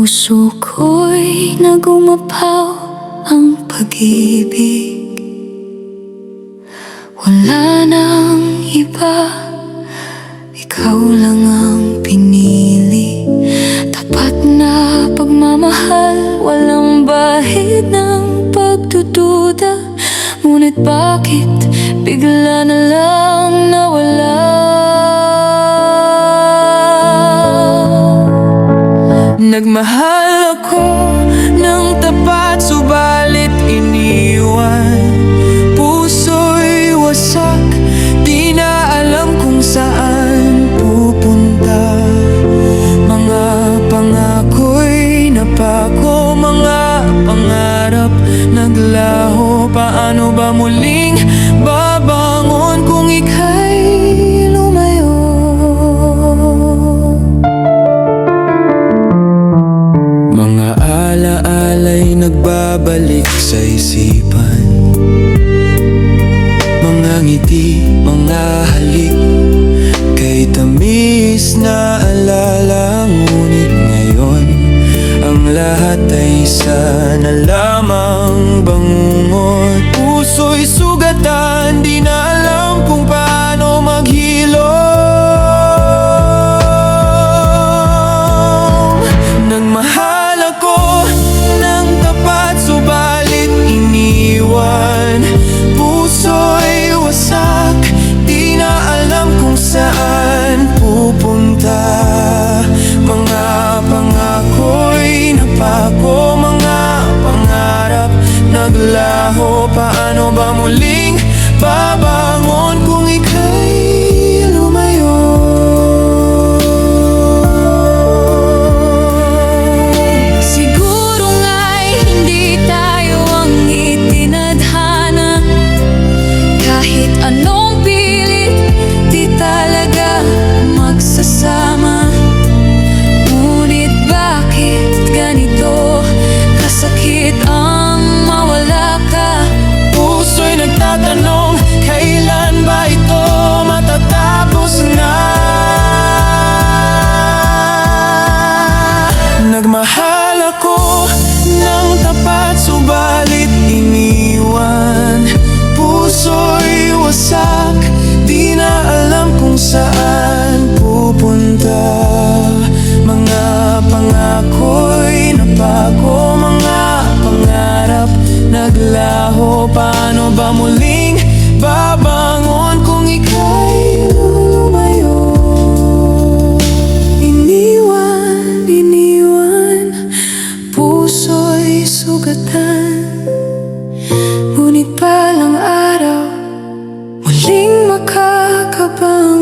puso ko'y nagumapaw ang pag-ibig. Wala nang iba, ikaw lang ang pinili. Tapat na pagmamahal, walang bahid ng pagdududa. Ngunit bakit bigla na lang nawala? Nagmahal ako ng tapat, subalit iniwan. Puso'y wasak, di na alam kung saan pupunta. Mga pangako'y napako, mga pangarap naglaho. Paano ba muling babangon kung ika'y lumayo? Mga alaala'y nagbabalik sa isipan. Mga ngiti, mga halik, kay tamis na alala. Ngunit ngayon, ang lahat ay isa na lamang bangungot. Puso'y sugatan, di na alam kung paano maghilom. Nagmahal ako ng tapat, subalit iniwan. Puso'y wasak, di na alam kung saan pupunta. Mga pangako'y napako, mga pangarap naglaho. Paano ba muling babangon kung ika'y lumayo? Siguro nga'y hindi tayo ang itinadhana. Kahit anong pilit, di talaga magsasama. Ngunit bakit ganito kasakit ang mawala ka? Puso'y nagtatanong, kailan ba ito matatapos na? Nagmahal ako ng tapat, subalit iniwan. Puso'y wasak, di na alam kung saan pupunta. Mga pangako'y napako, mga pangarap naglaho. Paano ba muling babangon kung ika'y lumayo? Iniwan, puso'y sugatan. Ngunit balang araw, muling makakabang.